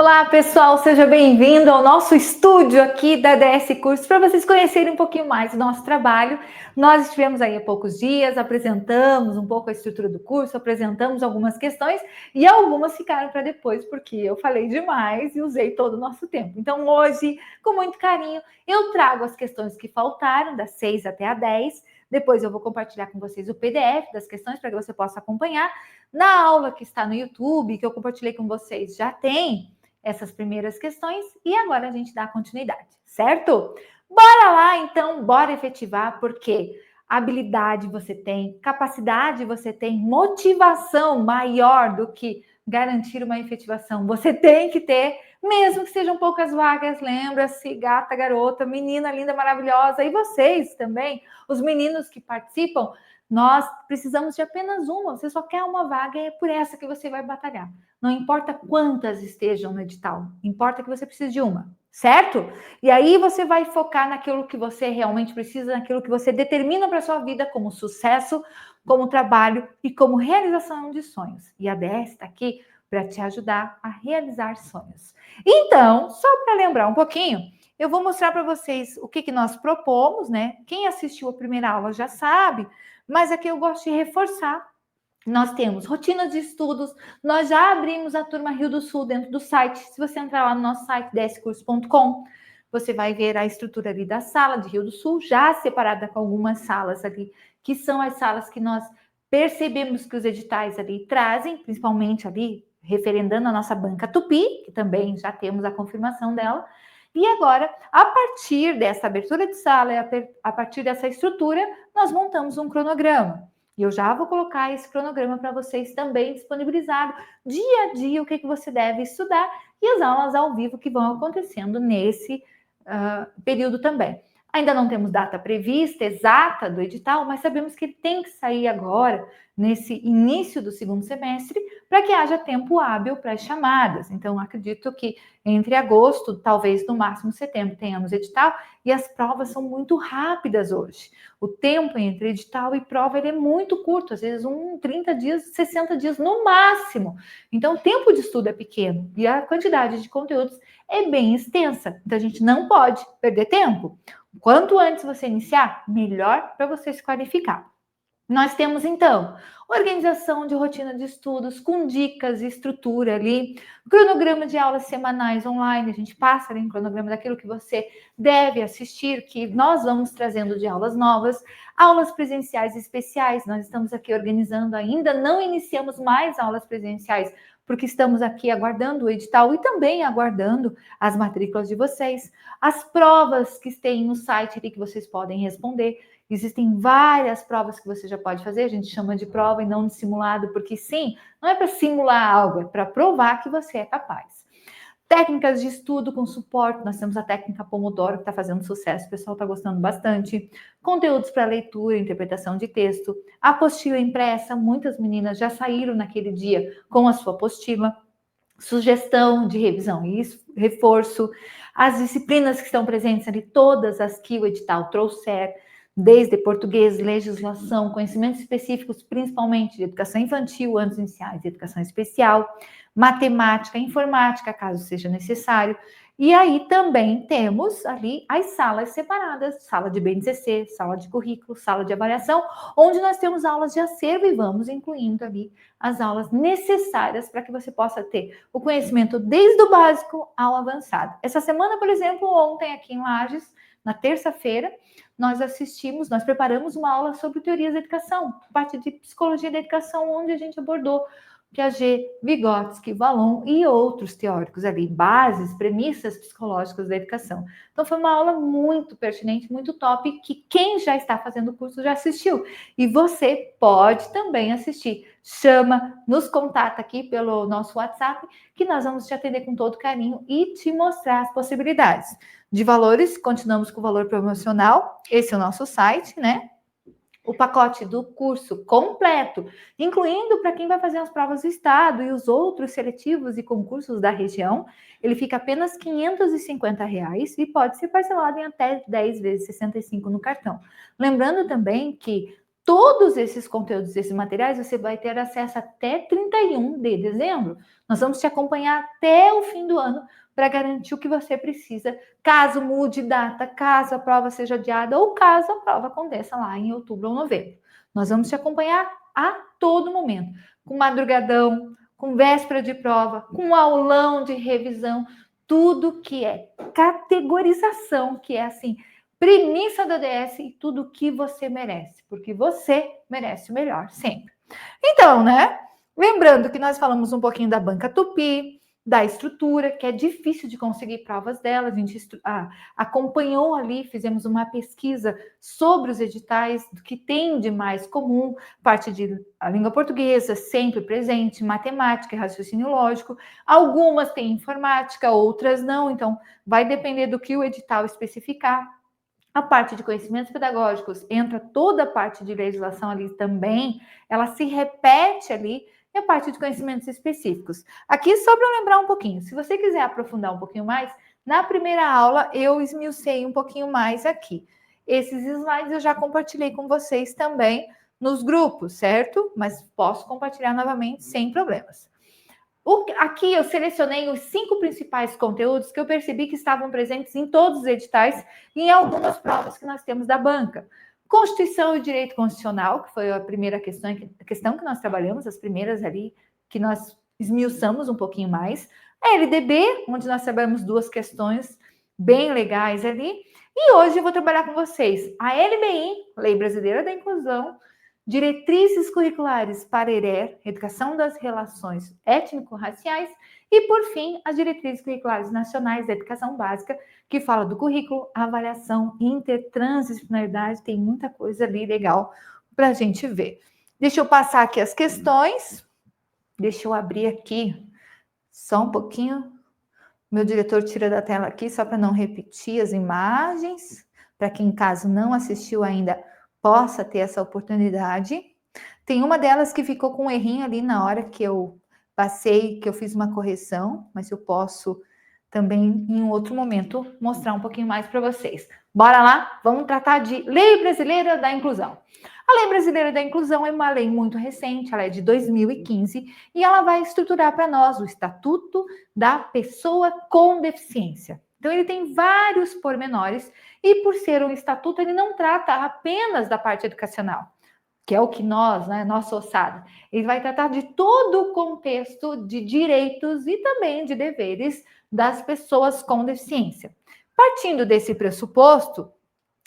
Olá, pessoal, seja bem-vindo ao nosso estúdio aqui da DS Cursos, para vocês conhecerem um pouquinho mais do nosso trabalho. Nós estivemos aí há poucos dias, apresentamos um pouco a estrutura do curso, apresentamos algumas questões e algumas ficaram para depois, porque eu falei demais e usei todo o nosso tempo. Então, hoje, com muito carinho, eu trago as questões que faltaram, das 6 até a 10. Depois eu vou compartilhar com vocês o PDF das questões para que você possa acompanhar. Na aula que está no YouTube, que eu compartilhei com vocês, já tem essas primeiras questões e agora a gente dá continuidade, certo? Bora lá, então, bora efetivar, porque habilidade você tem, capacidade você tem, motivação maior do que garantir uma efetivação. Você tem que ter, mesmo que sejam poucas vagas, lembra-se, gata, garota, menina linda, maravilhosa, e vocês também, os meninos que participam, nós precisamos de apenas uma, você só quer uma vaga, é por essa que você vai batalhar. Não importa quantas estejam no edital, importa que você precise de uma, certo? E aí você vai focar naquilo que você realmente precisa, naquilo que você determina para a sua vida como sucesso, como trabalho e como realização de sonhos. E a DS está aqui para te ajudar a realizar sonhos. Então, só para lembrar um pouquinho, eu vou mostrar para vocês o que nós propomos, né? Quem assistiu a primeira aula já sabe, mas aqui eu gosto de reforçar. Nós temos rotinas de estudos, nós já abrimos a turma Rio do Sul dentro do site. Se você entrar lá no nosso site, dscurso.com, você vai ver a estrutura ali da sala de Rio do Sul, já separada com algumas salas ali, que são as salas que nós percebemos que os editais ali trazem, principalmente ali, referendando a nossa banca Tupi, que também já temos a confirmação dela. E agora, a partir dessa abertura de sala, a partir dessa estrutura, nós montamos um cronograma. E eu já vou colocar esse cronograma para vocês também disponibilizado, dia a dia, o que você deve estudar e as aulas ao vivo que vão acontecendo nesse período também. Ainda não temos data prevista, exata do edital, mas sabemos que ele tem que sair agora, nesse início do segundo semestre, para que haja tempo hábil para as chamadas. Então, acredito que entre agosto, talvez no máximo setembro, tenhamos edital, e as provas são muito rápidas hoje. O tempo entre edital e prova ele é muito curto, às vezes 30 dias, 60 dias no máximo. Então, o tempo de estudo é pequeno e a quantidade de conteúdos é bem extensa. Então, a gente não pode perder tempo. Quanto antes você iniciar, melhor para você se qualificar. Nós temos, então, organização de rotina de estudos com dicas e estrutura ali, cronograma de aulas semanais online, a gente passa ali um cronograma daquilo que você deve assistir, que nós vamos trazendo de aulas novas, aulas presenciais especiais, nós estamos aqui organizando ainda, não iniciamos mais aulas presenciais, porque estamos aqui aguardando o edital e também aguardando as matrículas de vocês, as provas que tem no site ali que vocês podem responder. Existem várias provas que você já pode fazer, a gente chama de prova e não de simulado, porque sim, não é para simular algo, é para provar que você é capaz. Técnicas de estudo com suporte, nós temos a técnica Pomodoro, que está fazendo sucesso, o pessoal está gostando bastante. Conteúdos para leitura, interpretação de texto. Apostila impressa, muitas meninas já saíram naquele dia com a sua apostila. Sugestão de revisão e reforço. As disciplinas que estão presentes ali, todas as que o edital trouxer, desde português, legislação, conhecimentos específicos, principalmente de educação infantil, anos iniciais e educação especial, matemática, informática, caso seja necessário. E aí também temos ali as salas separadas, sala de BNCC, sala de currículo, sala de avaliação, onde nós temos aulas de acervo e vamos incluindo ali as aulas necessárias para que você possa ter o conhecimento desde o básico ao avançado. Essa semana, por exemplo, ontem aqui em Lages, na terça-feira, nós preparamos uma aula sobre teorias da educação, parte de psicologia da educação, onde a gente abordou Piaget, Vygotsky, Vallon e outros teóricos ali, bases, premissas psicológicas da educação. Então foi uma aula muito pertinente, muito top, que quem já está fazendo o curso já assistiu. E você pode também assistir. Chama, nos contata aqui pelo nosso WhatsApp, que nós vamos te atender com todo carinho e te mostrar as possibilidades. De valores, continuamos com o valor promocional, esse é o nosso site, né? O pacote do curso completo, incluindo para quem vai fazer as provas do estado e os outros seletivos e concursos da região, ele fica apenas R$ 550 e pode ser parcelado em até 10 vezes 65 no cartão. Lembrando também que Todos esses conteúdos, esses materiais, você vai ter acesso até 31 de dezembro. Nós vamos te acompanhar até o fim do ano para garantir o que você precisa, caso mude data, caso a prova seja adiada ou caso a prova aconteça lá em outubro ou novembro. Nós vamos te acompanhar a todo momento, com madrugadão, com véspera de prova, com aulão de revisão, tudo que é categorização, que é assim, premissa da ODS e tudo que você merece, porque você merece o melhor sempre. Então, né? Lembrando que nós falamos um pouquinho da Banca Tupi, da estrutura, que é difícil de conseguir provas dela. A gente acompanhou ali, fizemos uma pesquisa sobre os editais, do que tem de mais comum, parte de a língua portuguesa, sempre presente, matemática e raciocínio lógico. Algumas têm informática, outras não, então vai depender do que o edital especificar. A parte de conhecimentos pedagógicos, entra toda a parte de legislação ali também, ela se repete ali, e a parte de conhecimentos específicos. Aqui, só para lembrar um pouquinho, se você quiser aprofundar um pouquinho mais, na primeira aula eu esmiucei um pouquinho mais aqui. Esses slides eu já compartilhei com vocês também nos grupos, certo? Mas posso compartilhar novamente sem problemas. Aqui eu selecionei os 5 principais conteúdos que eu percebi que estavam presentes em todos os editais e em algumas provas que nós temos da banca. Constituição e Direito Constitucional, que foi a primeira questão que nós trabalhamos, as primeiras ali que nós esmiuçamos um pouquinho mais. A LDB, onde nós trabalhamos 2 questões bem legais ali. E hoje eu vou trabalhar com vocês a LBI, Lei Brasileira da Inclusão, diretrizes curriculares para ERE, Educação das Relações Étnico-Raciais, e, por fim, as diretrizes curriculares nacionais da educação básica, que fala do currículo, avaliação, intertransdisciplinaridade, tem muita coisa ali legal para a gente ver. Deixa eu passar aqui as questões, deixa eu abrir aqui só um pouquinho. Meu diretor tira da tela aqui, só para não repetir as imagens, para quem, em caso, não assistiu ainda, possa ter essa oportunidade. Tem uma delas que ficou com um errinho ali na hora que eu passei, que eu fiz uma correção, mas eu posso também, em um outro momento, mostrar um pouquinho mais para vocês. Bora lá? Vamos tratar de Lei Brasileira da Inclusão. A Lei Brasileira da Inclusão é uma lei muito recente, ela é de 2015, e ela vai estruturar para nós o Estatuto da Pessoa com Deficiência. Então, ele tem vários pormenores, e por ser um estatuto, ele não trata apenas da parte educacional, que é o que nós, né, nossa ossada, ele vai tratar de todo o contexto de direitos e também de deveres das pessoas com deficiência. Partindo desse pressuposto,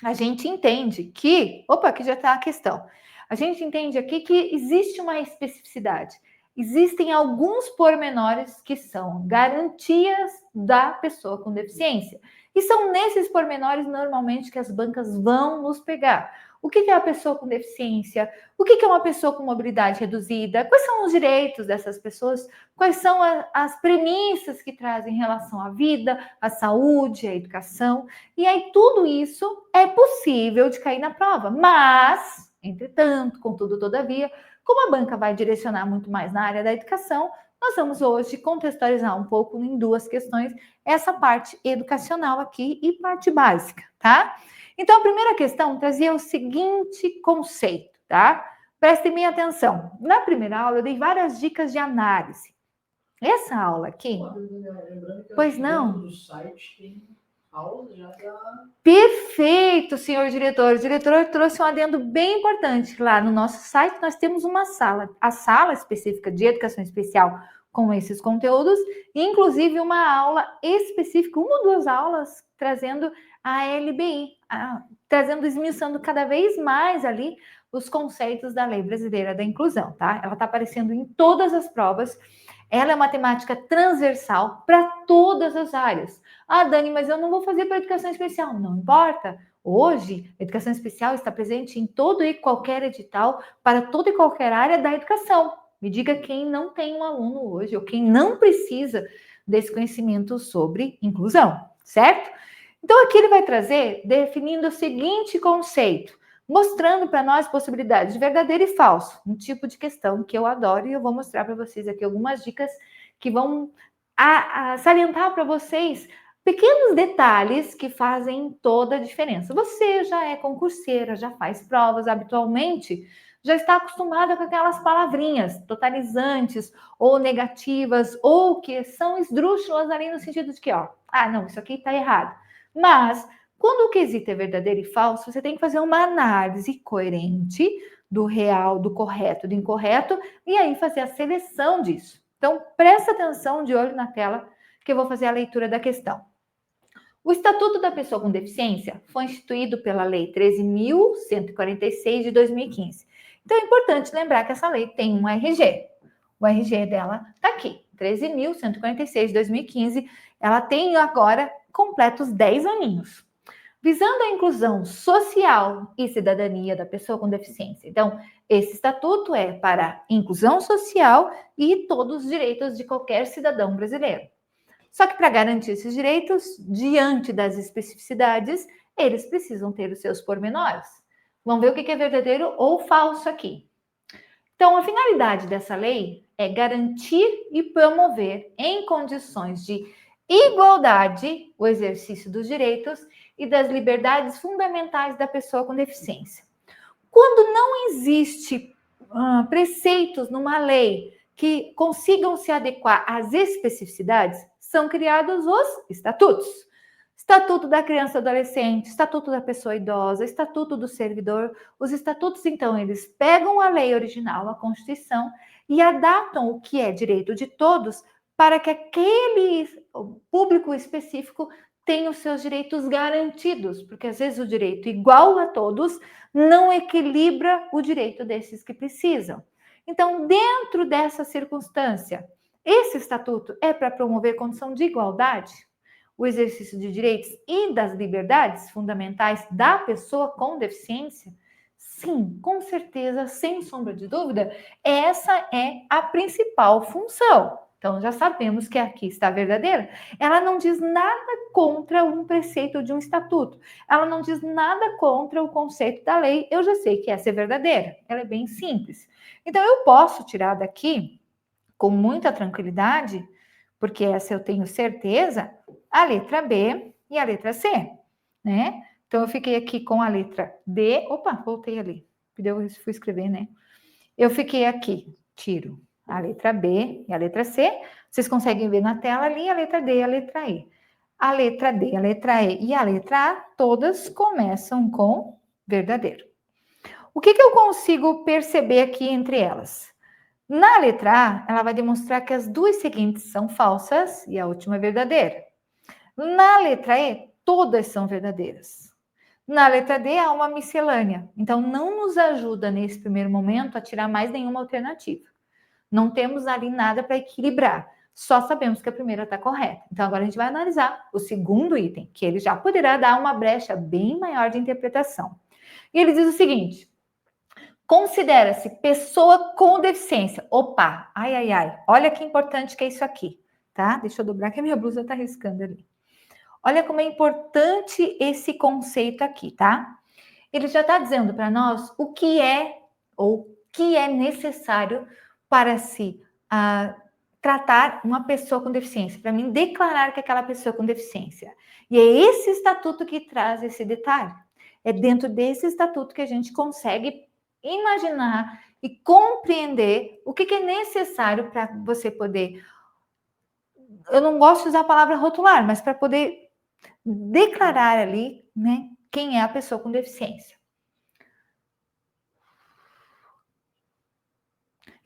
a gente entende que... Opa, aqui já está a questão. A gente entende aqui que existe uma especificidade. Existem alguns pormenores que são garantias da pessoa com deficiência. E são nesses pormenores, normalmente, que as bancas vão nos pegar. O que é a pessoa com deficiência? O que é uma pessoa com mobilidade reduzida? Quais são os direitos dessas pessoas? Quais são as premissas que trazem em relação à vida, à saúde, à educação? E aí tudo isso é possível de cair na prova. Mas, entretanto, contudo, todavia, como a banca vai direcionar muito mais na área da educação, nós vamos hoje contextualizar um pouco em 2 questões, essa parte educacional aqui e parte básica, tá? Então, a primeira questão trazia o seguinte conceito, tá? Prestem bem atenção. Na primeira aula, eu dei várias dicas de análise. Essa aula aqui... Pois não? Do site tem aulas já da... Perfeito, senhor diretor. O diretor trouxe um adendo bem importante. Lá no nosso site, nós temos uma sala, a sala específica de educação especial com esses conteúdos, e inclusive uma aula específica, 1 ou 2 aulas, trazendo a LBI, esmiuçando cada vez mais ali os conceitos da Lei Brasileira da Inclusão, tá? Ela está aparecendo em todas as provas, ela é uma temática transversal para todas as áreas. Ah, Dani, mas eu não vou fazer para educação especial. Não importa. Hoje, a educação especial está presente em todo e qualquer edital, para toda e qualquer área da educação. Me diga quem não tem um aluno hoje, ou quem não precisa desse conhecimento sobre inclusão, certo? Então, aqui ele vai trazer, definindo o seguinte conceito, mostrando para nós possibilidades de verdadeiro e falso, um tipo de questão que eu adoro, e eu vou mostrar para vocês aqui algumas dicas que vão salientar para vocês Pequenos detalhes que fazem toda a diferença. Você já é concurseira, já faz provas habitualmente, já está acostumada com aquelas palavrinhas totalizantes ou negativas ou que são esdrúxulas ali no sentido de que, ó, não, isso aqui está errado. Mas quando o quesito é verdadeiro e falso, você tem que fazer uma análise coerente do real, do correto, do incorreto e aí fazer a seleção disso. Então, presta atenção, de olho na tela, que eu vou fazer a leitura da questão. O Estatuto da Pessoa com Deficiência foi instituído pela Lei 13.146 de 2015. Então, é importante lembrar que essa lei tem um RG. O RG dela está aqui, 13.146 de 2015. Ela tem agora completos 10 aninhos. Visando a inclusão social e cidadania da pessoa com deficiência. Então, esse estatuto é para inclusão social e todos os direitos de qualquer cidadão brasileiro. Só que para garantir esses direitos, diante das especificidades, eles precisam ter os seus pormenores. Vamos ver o que é verdadeiro ou falso aqui. Então, a finalidade dessa lei é garantir e promover em condições de igualdade o exercício dos direitos e das liberdades fundamentais da pessoa com deficiência. Quando não existe preceitos numa lei que consigam se adequar às especificidades, são criados os estatutos. Estatuto da criança e adolescente, estatuto da pessoa idosa, estatuto do servidor. Os estatutos, então, eles pegam a lei original, a Constituição, e adaptam o que é direito de todos para que aquele público específico tenha os seus direitos garantidos, porque às vezes o direito igual a todos não equilibra o direito desses que precisam. Então, dentro dessa circunstância, esse estatuto é para promover condição de igualdade, o exercício de direitos e das liberdades fundamentais da pessoa com deficiência? Sim, com certeza, sem sombra de dúvida, essa é a principal função. Então, já sabemos que aqui está a verdadeira. Ela não diz nada contra um preceito de um estatuto. Ela não diz nada contra o conceito da lei. Eu já sei que essa é verdadeira. Ela é bem simples. Então, eu posso tirar daqui, com muita tranquilidade, porque essa eu tenho certeza, a letra B e a letra C, né? Então, eu fiquei aqui com a letra D. Opa, voltei ali. Eu fui escrever, né? Eu fiquei aqui, tiro a letra B e a letra C. Vocês conseguem ver na tela ali a letra D e a letra E. A letra D, a letra E e a letra A, todas começam com verdadeiro. O que eu consigo perceber aqui entre elas? Na letra A, ela vai demonstrar que as duas seguintes são falsas e a última é verdadeira. Na letra E, todas são verdadeiras. Na letra D, há uma miscelânea. Então, não nos ajuda nesse primeiro momento a tirar mais nenhuma alternativa. Não temos ali nada para equilibrar. Só sabemos que a primeira está correta. Então, agora a gente vai analisar o segundo item, que ele já poderá dar uma brecha bem maior de interpretação. E ele diz o seguinte: considera-se pessoa com deficiência. Opa, ai, olha que importante que é isso aqui, tá? Deixa eu dobrar que a minha blusa está riscando ali. Olha como é importante esse conceito aqui, tá? Ele já está dizendo para nós o que é ou que é necessário para se tratar uma pessoa com deficiência, para mim declarar que aquela pessoa é com deficiência. E é esse estatuto que traz esse detalhe. É dentro desse estatuto que a gente consegue imaginar e compreender o que é necessário para você poder... Eu não gosto de usar a palavra rotular, mas para poder declarar ali, né, quem é a pessoa com deficiência.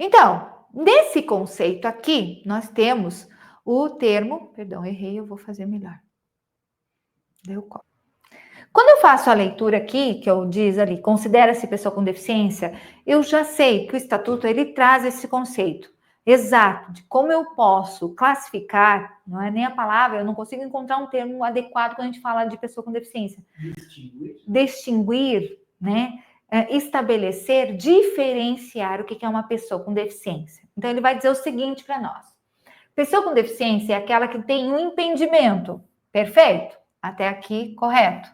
Então, nesse conceito aqui, nós temos o termo... Perdão, errei, eu vou fazer melhor. Quando eu faço a leitura aqui, que eu diz ali, considera-se pessoa com deficiência, eu já sei que o estatuto ele traz esse conceito exato de como eu posso classificar, não é nem a palavra, eu não consigo encontrar um termo adequado quando a gente fala de pessoa com deficiência. Distinguir, né? Estabelecer, diferenciar o que é uma pessoa com deficiência. Então, ele vai dizer o seguinte para nós. Pessoa com deficiência é aquela que tem um impedimento. Perfeito? Até aqui, correto.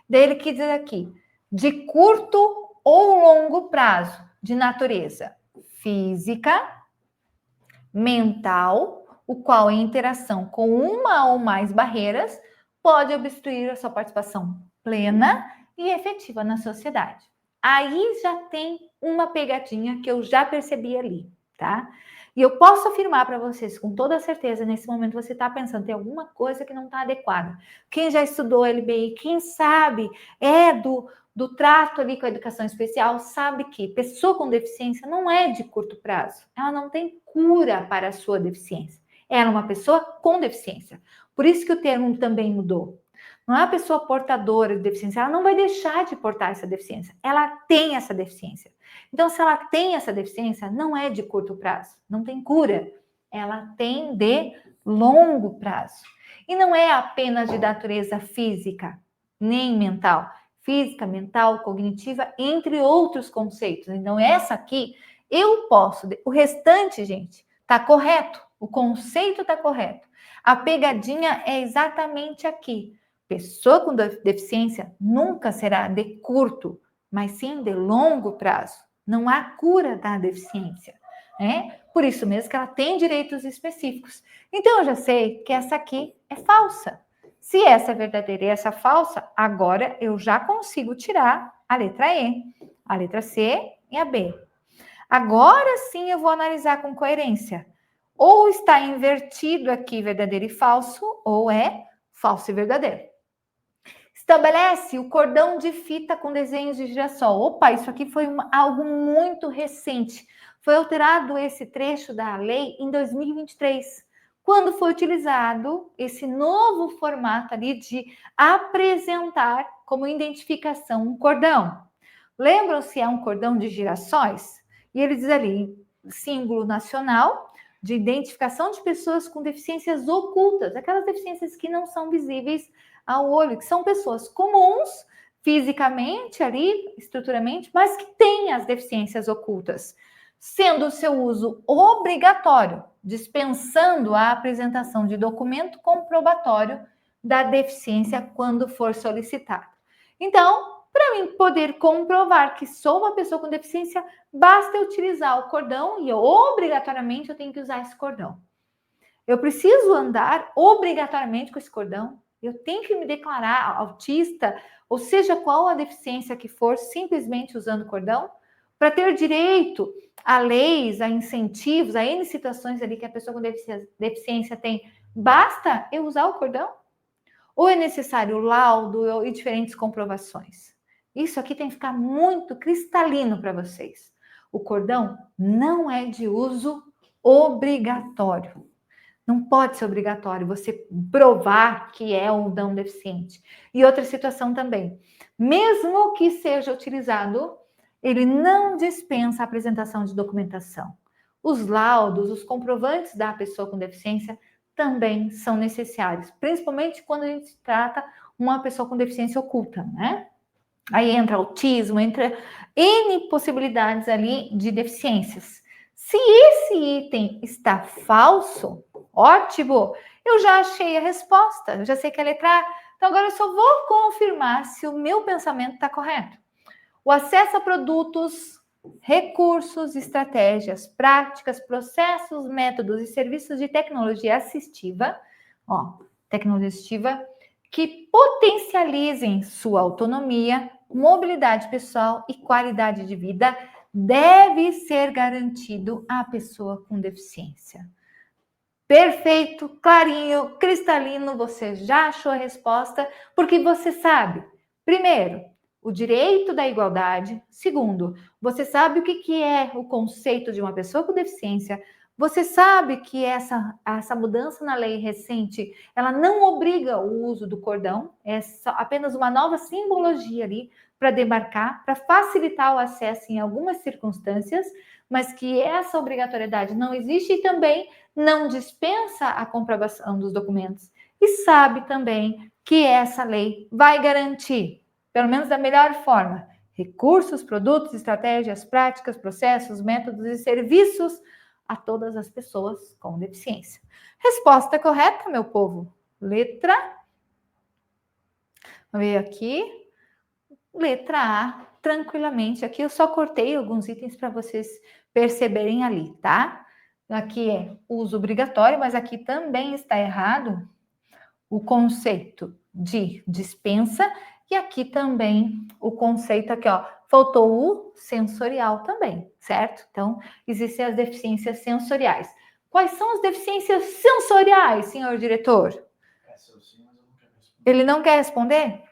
Daí ele quis dizer aqui, de curto ou longo prazo, de natureza física, mental, o qual em interação com uma ou mais barreiras pode obstruir a sua participação plena e efetiva na sociedade. Aí já tem uma pegadinha que eu já percebi ali, tá? E eu posso afirmar para vocês com toda certeza, nesse momento você está pensando, tem alguma coisa que não está adequada. Quem já estudou LBI, quem sabe do trato ali com a educação especial, sabe que pessoa com deficiência não é de curto prazo. Ela não tem cura para a sua deficiência. Ela é uma pessoa com deficiência. Por isso que o termo também mudou. Não é a pessoa portadora de deficiência, ela não vai deixar de portar essa deficiência. Ela tem essa deficiência. Então, se ela tem essa deficiência, não é de curto prazo, não tem cura. Ela tem de longo prazo. E não é apenas de natureza física, nem mental. Física, mental, cognitiva, entre outros conceitos. Então, essa aqui, eu posso. O restante, gente, tá correto. O conceito tá correto. A pegadinha é exatamente aqui. Pessoa com deficiência nunca será de curto, mas sim de longo prazo. Não há cura da deficiência, né? Por isso mesmo que ela tem direitos específicos. Então, eu já sei que essa aqui é falsa. Se essa é verdadeira e essa falsa, agora eu já consigo tirar a letra E, a letra C e a B. Agora sim eu vou analisar com coerência. Ou está invertido aqui verdadeiro e falso, ou é falso e verdadeiro. Estabelece o cordão de fita com desenhos de girassol. Opa, isso aqui foi algo muito recente. Foi alterado esse trecho da lei em 2023, quando foi utilizado esse novo formato ali de apresentar como identificação um cordão. Lembram-se, é um cordão de girassóis? E ele diz ali, símbolo nacional de identificação de pessoas com deficiências ocultas, aquelas deficiências que não são visíveis ao olho, que são pessoas comuns, fisicamente ali, estruturalmente, mas que têm as deficiências ocultas, sendo o seu uso obrigatório, dispensando a apresentação de documento comprobatório da deficiência quando for solicitado. Então, para mim poder comprovar que sou uma pessoa com deficiência, basta utilizar o cordão e obrigatoriamente eu tenho que usar esse cordão. Eu preciso andar obrigatoriamente com esse cordão. Eu tenho que me declarar autista, ou seja, qual a deficiência que for, simplesmente usando o cordão, para ter direito a leis, a incentivos, a N situações ali que a pessoa com deficiência tem. Basta eu usar o cordão? Ou é necessário laudo e diferentes comprovações? Isso aqui tem que ficar muito cristalino para vocês. O cordão não é de uso obrigatório. Não pode ser obrigatório você provar que é ou não deficiente. E outra situação também. Mesmo que seja utilizado, ele não dispensa a apresentação de documentação. Os laudos, os comprovantes da pessoa com deficiência também são necessários, principalmente quando a gente trata uma pessoa com deficiência oculta, né? Aí entra autismo, entra N possibilidades ali de deficiências. Se esse item está falso, ótimo, eu já achei a resposta, eu já sei que é a letra A. Então agora eu só vou confirmar se o meu pensamento está correto. O acesso a produtos, recursos, estratégias, práticas, processos, métodos e serviços de tecnologia assistiva, tecnologia assistiva, que potencializem sua autonomia, mobilidade pessoal e qualidade de vida, deve ser garantido à pessoa com deficiência. Perfeito, clarinho, cristalino, você já achou a resposta, porque você sabe, primeiro, o direito da igualdade. Segundo, você sabe o que é o conceito de uma pessoa com deficiência. Você sabe que essa mudança na lei recente, ela não obriga o uso do cordão, é apenas uma nova simbologia ali para demarcar, para facilitar o acesso em algumas circunstâncias, mas que essa obrigatoriedade não existe e também não dispensa a comprovação dos documentos. E sabe também que essa lei vai garantir, pelo menos da melhor forma, recursos, produtos, estratégias, práticas, processos, métodos e serviços a todas as pessoas com deficiência. Resposta correta, meu povo. Letra. Vamos ver aqui. Letra A, tranquilamente. Aqui eu só cortei alguns itens para vocês perceberem ali, tá? Aqui é uso obrigatório, mas aqui também está errado o conceito de dispensa e aqui também o conceito aqui, ó, faltou o sensorial também, certo? Então, existem as deficiências sensoriais. Quais são as deficiências sensoriais, senhor diretor? Ele não quer responder?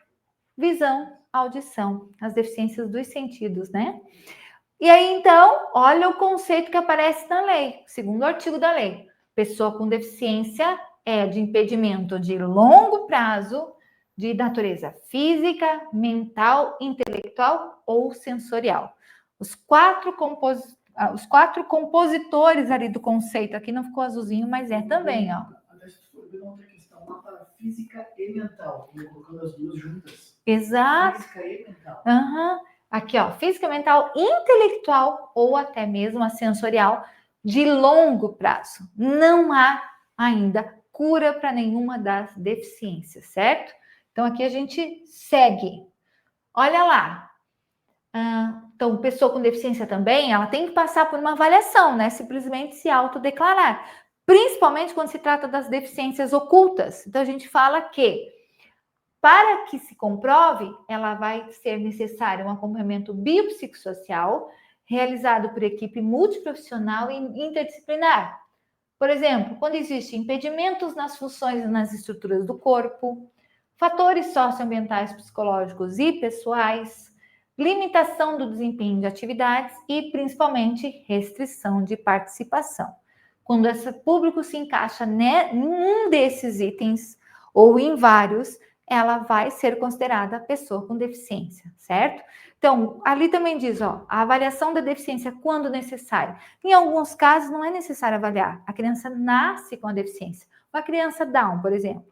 Visão, audição, as deficiências dos sentidos, né? E aí, então, olha o conceito que aparece na lei, segundo artigo da lei. Pessoa com deficiência é de impedimento de longo prazo, de natureza física, mental, intelectual ou sensorial. Os quatro compositores ali do conceito, aqui não ficou azulzinho, mas é também, ó. Outra questão lá para física e mental, colocando as duas juntas. Exato. Física e mental. Uhum. Aqui, ó, física, mental, intelectual ou até mesmo a sensorial de longo prazo. Não há ainda cura para nenhuma das deficiências, certo? Então, aqui a gente segue. Olha lá. Então, pessoa com deficiência também, ela tem que passar por uma avaliação, né? Simplesmente se autodeclarar. Principalmente quando se trata das deficiências ocultas. Então, a gente fala que para que se comprove, ela vai ser necessário um acompanhamento biopsicossocial realizado por equipe multiprofissional e interdisciplinar. Por exemplo, quando existem impedimentos nas funções e nas estruturas do corpo, fatores socioambientais, psicológicos e pessoais, limitação do desempenho de atividades e, principalmente, restrição de participação. Quando esse público se encaixa em um desses itens ou em vários, ela vai ser considerada pessoa com deficiência, certo? Então, ali também diz, ó, a avaliação da deficiência quando necessário. Em alguns casos, não é necessário avaliar. A criança nasce com a deficiência. Uma criança Down, por exemplo,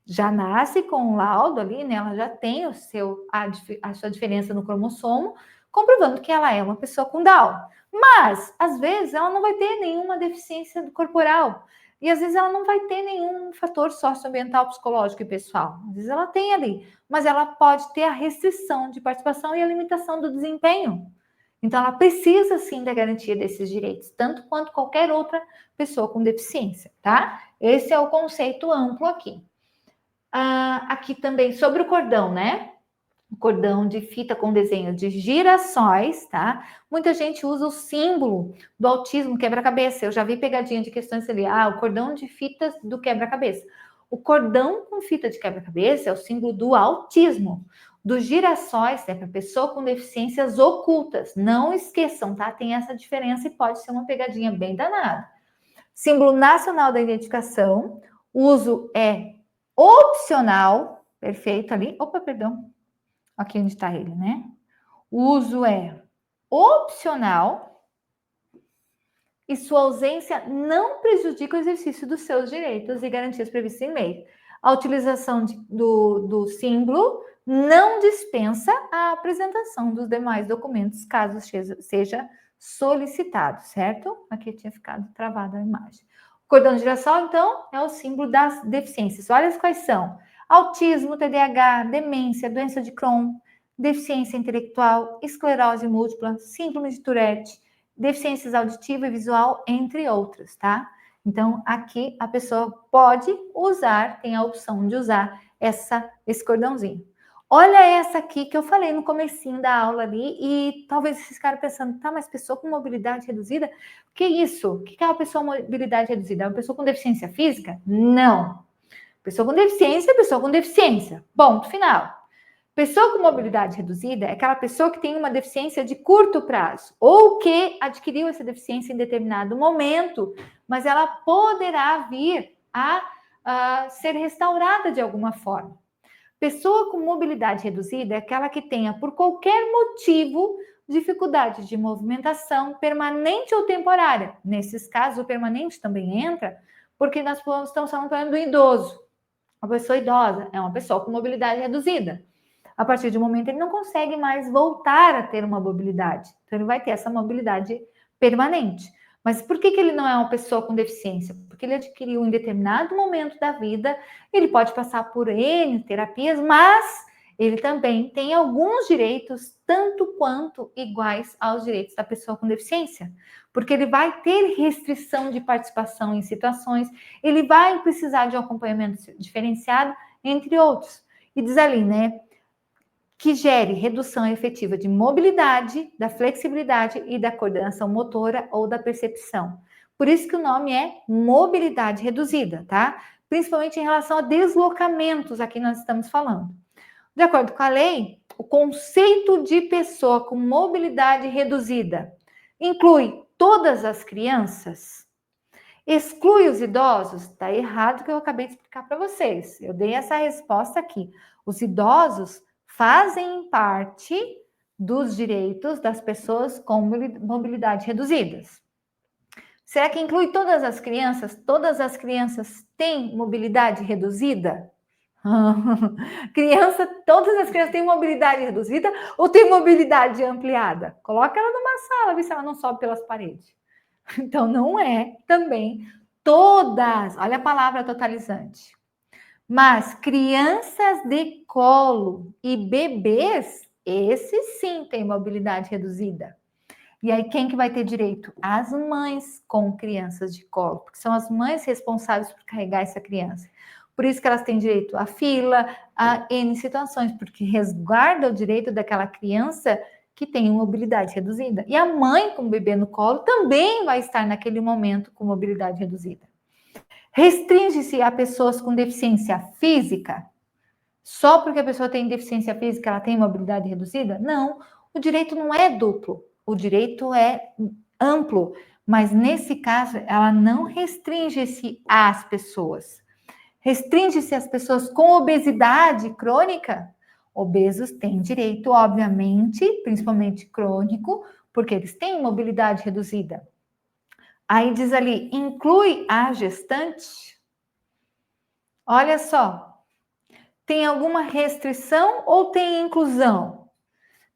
já nasce com um laudo ali, né? Ela já tem a sua diferença no cromossomo, comprovando que ela é uma pessoa com Down. Mas, às vezes, ela não vai ter nenhuma deficiência corporal. E às vezes ela não vai ter nenhum fator socioambiental, psicológico e pessoal. Às vezes ela tem ali, mas ela pode ter a restrição de participação e a limitação do desempenho. Então ela precisa sim da garantia desses direitos, tanto quanto qualquer outra pessoa com deficiência, tá? Esse é o conceito amplo aqui. Aqui também sobre o cordão, né? O cordão de fita com desenho de girassóis, tá? Muita gente usa o símbolo do autismo quebra-cabeça. Eu já vi pegadinha de questões ali. O cordão de fitas do quebra-cabeça. O cordão com fita de quebra-cabeça é o símbolo do autismo. Dos girassóis é para pessoa com deficiências ocultas. Não esqueçam, tá? Tem essa diferença e pode ser uma pegadinha bem danada. Símbolo nacional da identificação. O uso é opcional. Perfeito ali. Opa, perdão. Aqui onde está ele, né? O uso é opcional e sua ausência não prejudica o exercício dos seus direitos e garantias previstos em lei. A utilização do símbolo não dispensa a apresentação dos demais documentos, caso seja solicitado, certo? Aqui tinha ficado travada a imagem. O cordão de girassol, então, é o símbolo das deficiências. Olha quais são: autismo, TDAH, demência, doença de Crohn, deficiência intelectual, esclerose múltipla, síndrome de Tourette, deficiências auditiva e visual, entre outras, tá? Então, aqui a pessoa pode usar, tem a opção de usar esse cordãozinho. Olha essa aqui que eu falei no comecinho da aula ali e talvez vocês ficaram pensando, tá, mas pessoa com mobilidade reduzida? O que é isso? O que é uma pessoa com mobilidade reduzida? É uma pessoa com deficiência física? Não. Pessoa com deficiência é pessoa com deficiência. Ponto final. Pessoa com mobilidade reduzida é aquela pessoa que tem uma deficiência de curto prazo ou que adquiriu essa deficiência em determinado momento, mas ela poderá vir a ser restaurada de alguma forma. Pessoa com mobilidade reduzida é aquela que tenha, por qualquer motivo, dificuldade de movimentação permanente ou temporária. Nesses casos, o permanente também entra, porque nós estamos falando do idoso. Uma pessoa idosa é uma pessoa com mobilidade reduzida. A partir de um momento, ele não consegue mais voltar a ter uma mobilidade. Então, ele vai ter essa mobilidade permanente. Mas por que ele não é uma pessoa com deficiência? Porque ele adquiriu em determinado momento da vida, ele pode passar por N terapias, mas ele também tem alguns direitos tanto quanto iguais aos direitos da pessoa com deficiência, porque ele vai ter restrição de participação em situações, ele vai precisar de um acompanhamento diferenciado, entre outros. E diz ali, né, que gere redução efetiva de mobilidade, da flexibilidade e da coordenação motora ou da percepção. Por isso que o nome é mobilidade reduzida, tá? Principalmente em relação a deslocamentos, aqui nós estamos falando. De acordo com a lei, o conceito de pessoa com mobilidade reduzida inclui todas as crianças, exclui os idosos. Está errado o que eu acabei de explicar para vocês. Eu dei essa resposta aqui. Os idosos fazem parte dos direitos das pessoas com mobilidade reduzidas. Será que inclui todas as crianças? Todas as crianças têm mobilidade reduzida? Todas as crianças têm mobilidade reduzida ou têm mobilidade ampliada? Coloca ela numa sala, vê se ela não sobe pelas paredes. Então, não é também todas, olha a palavra totalizante. Mas crianças de colo e bebês, esses sim têm mobilidade reduzida. E aí, quem que vai ter direito? As mães com crianças de colo, porque são as mães responsáveis por carregar essa criança. Por isso que elas têm direito à fila, a N situações, porque resguarda o direito daquela criança que tem mobilidade reduzida. E a mãe com o bebê no colo também vai estar naquele momento com mobilidade reduzida. Restringe-se a pessoas com deficiência física? Só porque a pessoa tem deficiência física, ela tem mobilidade reduzida? Não, o direito não é duplo, o direito é amplo, mas nesse caso ela não restringe-se às pessoas. Restringe-se às pessoas com obesidade crônica? Obesos têm direito, obviamente, principalmente crônico, porque eles têm mobilidade reduzida. Aí diz ali, inclui a gestante? Olha só, tem alguma restrição ou tem inclusão?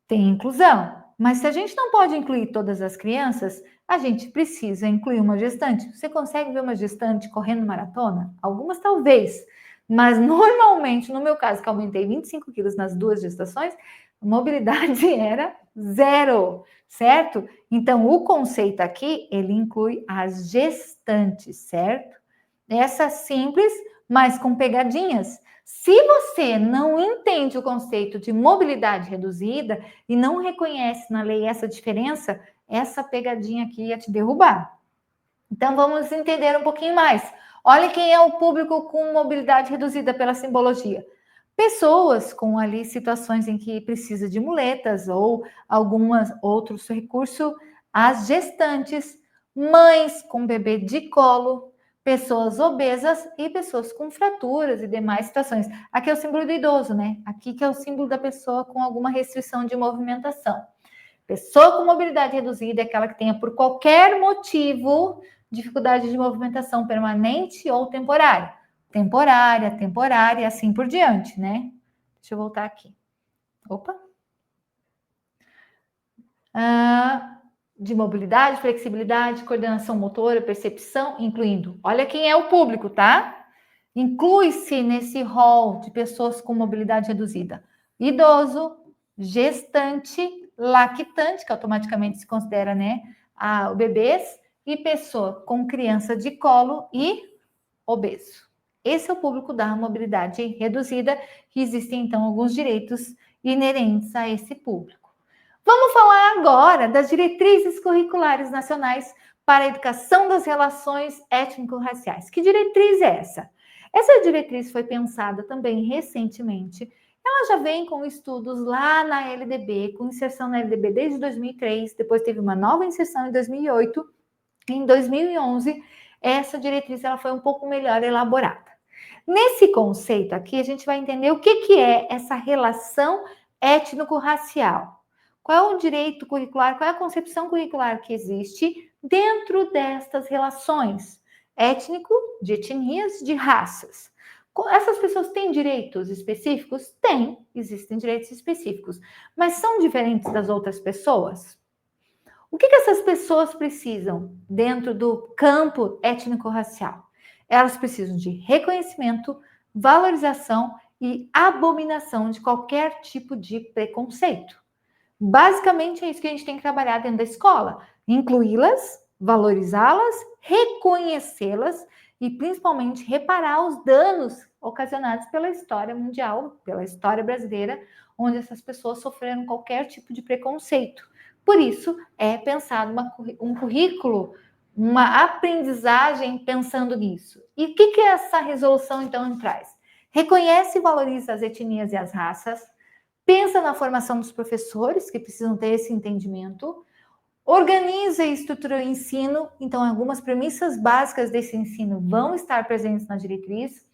Tem inclusão, mas se a gente não pode incluir todas as crianças, a gente precisa incluir uma gestante. Você consegue ver uma gestante correndo maratona? Algumas talvez, mas normalmente, no meu caso, que aumentei 25 quilos nas 2 gestações, a mobilidade era 0, certo? Então, o conceito aqui, ele inclui as gestantes, certo? Essa simples, mas com pegadinhas. Se você não entende o conceito de mobilidade reduzida e não reconhece na lei essa diferença, essa pegadinha aqui ia te derrubar. Então, vamos entender um pouquinho mais. Olha quem é o público com mobilidade reduzida pela simbologia. Pessoas com ali situações em que precisa de muletas ou alguns outros recursos, as gestantes, mães com bebê de colo, pessoas obesas e pessoas com fraturas e demais situações. Aqui é o símbolo do idoso, né? Aqui que é o símbolo da pessoa com alguma restrição de movimentação. Pessoa com mobilidade reduzida é aquela que tenha, por qualquer motivo, dificuldade de movimentação permanente ou temporária. Temporária, assim por diante, né? Deixa eu voltar aqui. Opa! De mobilidade, flexibilidade, coordenação motora, percepção, incluindo. Olha quem é o público, tá? Inclui-se nesse rol de pessoas com mobilidade reduzida. Idoso, gestante, lactante, que automaticamente se considera, né, o bebês, e pessoa com criança de colo e obeso. Esse é o público da mobilidade reduzida, que existem, então, alguns direitos inerentes a esse público. Vamos falar agora das diretrizes curriculares nacionais para a educação das relações étnico-raciais. Que diretriz é essa? Essa diretriz foi pensada também recentemente. Ela já vem com estudos lá na LDB, com inserção na LDB desde 2003, depois teve uma nova inserção em 2008, e em 2011 essa diretriz ela foi um pouco melhor elaborada. Nesse conceito aqui, a gente vai entender o que é essa relação étnico-racial. Qual é o direito curricular, qual é a concepção curricular que existe dentro destas relações? Étnico, de etnias, de raças. Essas pessoas têm direitos específicos? Têm, existem direitos específicos. Mas são diferentes das outras pessoas? O que essas pessoas precisam dentro do campo étnico-racial? Elas precisam de reconhecimento, valorização e abominação de qualquer tipo de preconceito. Basicamente é isso que a gente tem que trabalhar dentro da escola, incluí-las, valorizá-las, reconhecê-las e principalmente reparar os danos ocasionados pela história mundial, pela história brasileira, onde essas pessoas sofreram qualquer tipo de preconceito. Por isso, é pensado um currículo, uma aprendizagem pensando nisso. E o que essa resolução, então, traz? Reconhece e valoriza as etnias e as raças, pensa na formação dos professores, que precisam ter esse entendimento, organiza e estrutura o ensino, então algumas premissas básicas desse ensino vão estar presentes na diretriz,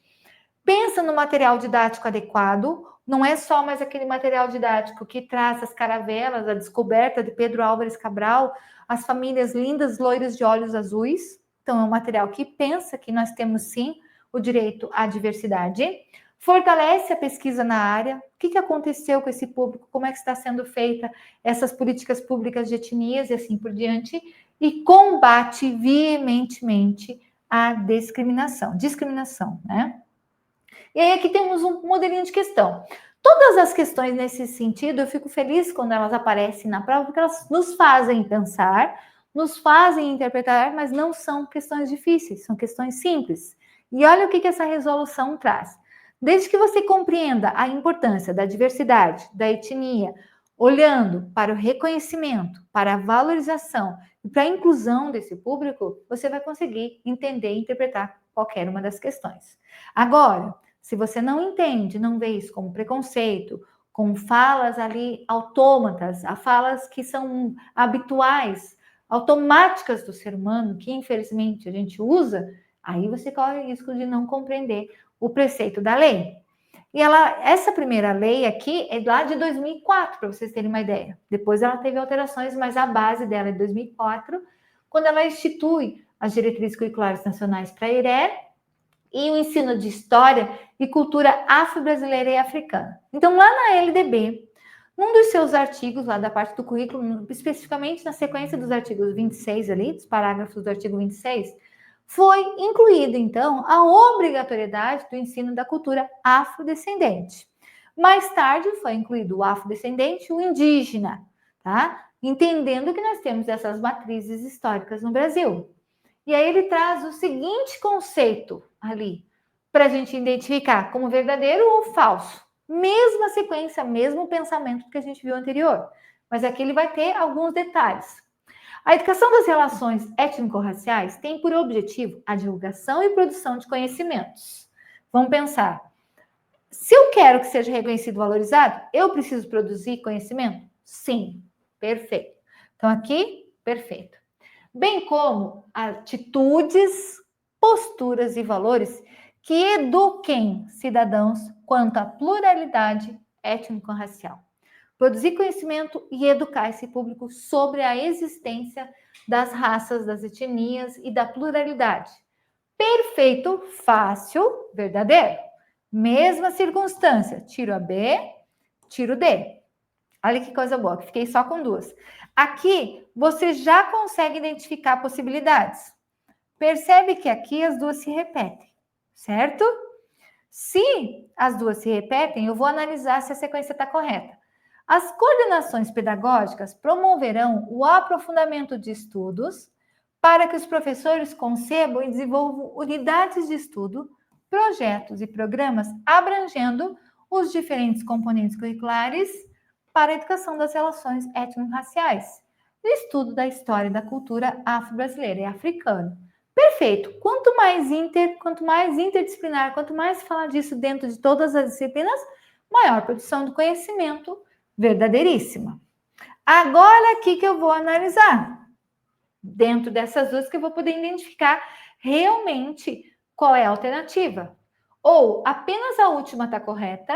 pensa no material didático adequado, não é só mais aquele material didático que traz as caravelas, a descoberta de Pedro Álvares Cabral, as famílias lindas loiras de olhos azuis, então é um material que pensa que nós temos sim o direito à diversidade, fortalece a pesquisa na área, o que aconteceu com esse público, como é que está sendo feita essas políticas públicas de etnias e assim por diante, e combate veementemente a discriminação, né? E aí aqui temos um modelinho de questão. Todas as questões nesse sentido, eu fico feliz quando elas aparecem na prova, porque elas nos fazem pensar, nos fazem interpretar, mas não são questões difíceis, são questões simples. E olha o que essa resolução traz. Desde que você compreenda a importância da diversidade, da etnia, olhando para o reconhecimento, para a valorização e para a inclusão desse público, você vai conseguir entender e interpretar qualquer uma das questões. Agora, se você não entende, não vê isso como preconceito, com falas ali autômatas, falas que são habituais, automáticas do ser humano, que infelizmente a gente usa, aí você corre o risco de não compreender o preceito da lei. E essa primeira lei aqui é lá de 2004, para vocês terem uma ideia. Depois ela teve alterações, mas a base dela é de 2004, quando ela institui as diretrizes curriculares nacionais para a IRE e o ensino de história e cultura afro-brasileira e africana. Então, lá na LDB, num dos seus artigos, lá da parte do currículo, especificamente na sequência dos artigos 26 ali, dos parágrafos do artigo 26, foi incluída, então, a obrigatoriedade do ensino da cultura afrodescendente. Mais tarde, foi incluído o afrodescendente e o indígena, tá? Entendendo que nós temos essas matrizes históricas no Brasil. E aí ele traz o seguinte conceito ali, para a gente identificar como verdadeiro ou falso. Mesma sequência, mesmo pensamento que a gente viu anterior. Mas aqui ele vai ter alguns detalhes. A educação das relações étnico-raciais tem por objetivo a divulgação e produção de conhecimentos. Vamos pensar. Se eu quero que seja reconhecido e valorizado, eu preciso produzir conhecimento? Sim, perfeito. Então aqui, perfeito. Bem como atitudes, posturas e valores que eduquem cidadãos quanto à pluralidade étnico-racial. Produzir conhecimento e educar esse público sobre a existência das raças, das etnias e da pluralidade. Perfeito, fácil, verdadeiro. Mesma circunstância, tiro a B, tiro D. Olha que coisa boa, que fiquei só com duas. Aqui, você já consegue identificar possibilidades. Percebe que aqui as duas se repetem, certo? Se as duas se repetem, eu vou analisar se a sequência está correta. As coordenações pedagógicas promoverão o aprofundamento de estudos para que os professores concebam e desenvolvam unidades de estudo, projetos e programas abrangendo os diferentes componentes curriculares para a educação das relações étnico-raciais, o estudo da história e da cultura afro-brasileira e africana. Perfeito. Quanto mais interdisciplinar, quanto mais falar disso dentro de todas as disciplinas, maior produção de conhecimento verdadeiríssima. Agora, aqui que eu vou analisar. Dentro dessas duas que eu vou poder identificar realmente qual é a alternativa. Ou apenas a última está correta,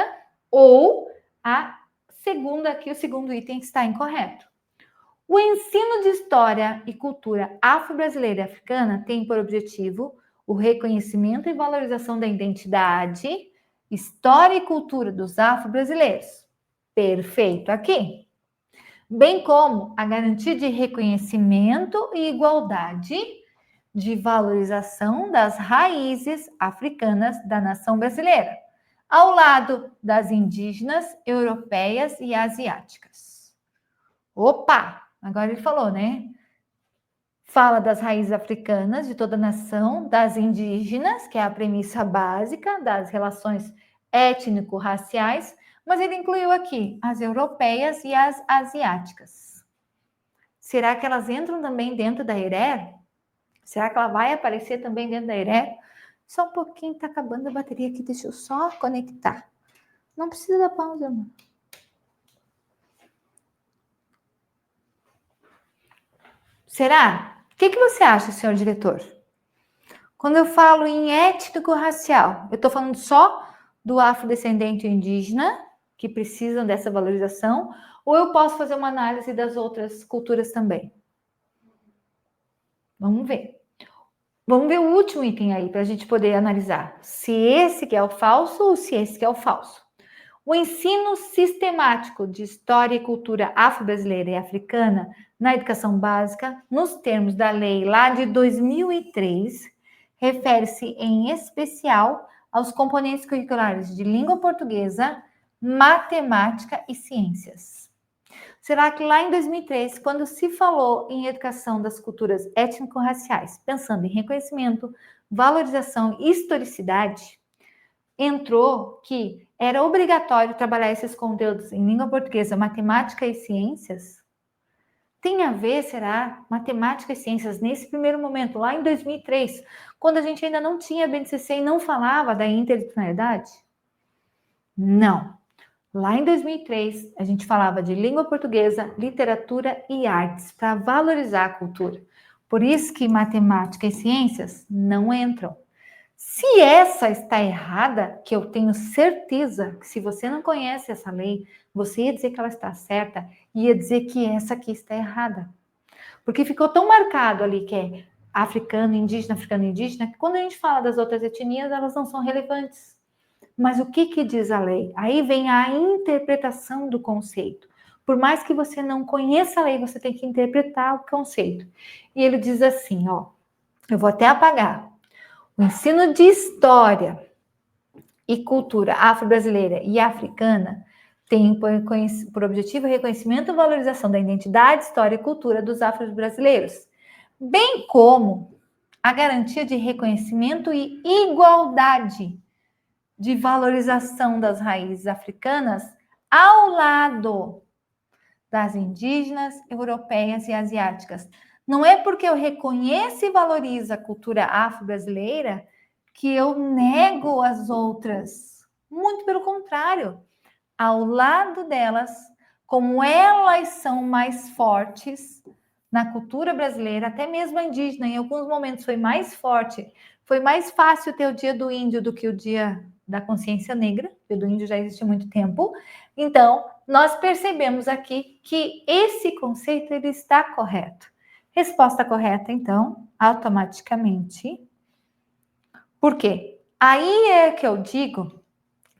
ou a segunda aqui, o segundo item está incorreto. O ensino de história e cultura afro-brasileira e africana tem por objetivo o reconhecimento e valorização da identidade, história e cultura dos afro-brasileiros. Perfeito aqui. Bem como a garantia de reconhecimento e igualdade de valorização das raízes africanas da nação brasileira, ao lado das indígenas, europeias e asiáticas. Opa! Agora ele falou, né? Fala das raízes africanas de toda a nação, das indígenas, que é a premissa básica das relações étnico-raciais, mas ele incluiu aqui as europeias e as asiáticas. Será que elas entram também dentro da ERE? Será que ela vai aparecer também dentro da ERE? Só um pouquinho, tá acabando a bateria aqui, deixa eu só conectar. Não precisa da pausa, irmão. Será? O que você acha, senhor diretor? Quando eu falo em étnico-racial, eu estou falando só do afrodescendente indígena, que precisam dessa valorização, ou eu posso fazer uma análise das outras culturas também? Vamos ver. Vamos ver o último item aí, para a gente poder analisar se esse que é o falso ou se esse que é o falso. O ensino sistemático de história e cultura afro-brasileira e africana na educação básica, nos termos da lei lá de 2003, refere-se em especial aos componentes curriculares de língua portuguesa, matemática e ciências. Será que lá em 2003, quando se falou em educação das culturas étnico-raciais, pensando em reconhecimento, valorização e historicidade, entrou que era obrigatório trabalhar esses conteúdos em língua portuguesa, matemática e ciências? Tem a ver, será, matemática e ciências nesse primeiro momento, lá em 2003, quando a gente ainda não tinha BNCC e não falava da interdisciplinaridade? Não. Lá em 2003, a gente falava de língua portuguesa, literatura e artes, para valorizar a cultura. Por isso que matemática e ciências não entram. Se essa está errada, que eu tenho certeza que se você não conhece essa lei, você ia dizer que ela está certa, ia dizer que essa aqui está errada. Porque ficou tão marcado ali que é africano, indígena, que quando a gente fala das outras etnias, elas não são relevantes. Mas o que diz a lei? Aí vem a interpretação do conceito. Por mais que você não conheça a lei, você tem que interpretar o conceito. E ele diz assim, ó, eu vou até apagar. O ensino de história e cultura afro-brasileira e africana tem por objetivo o reconhecimento e valorização da identidade, história e cultura dos afro-brasileiros, bem como a garantia de reconhecimento e igualdade de valorização das raízes africanas ao lado das indígenas, europeias e asiáticas. Não é porque eu reconheço e valorizo a cultura afro-brasileira que eu nego as outras. Muito pelo contrário. Ao lado delas, como elas são mais fortes na cultura brasileira, até mesmo a indígena, em alguns momentos foi mais forte, foi mais fácil ter o Dia do Índio do que o Dia da Consciência Negra. O Dia do Índio já existe há muito tempo. Então, nós percebemos aqui que esse conceito ele está correto. Resposta correta, então, automaticamente. Por quê? Aí é que eu digo,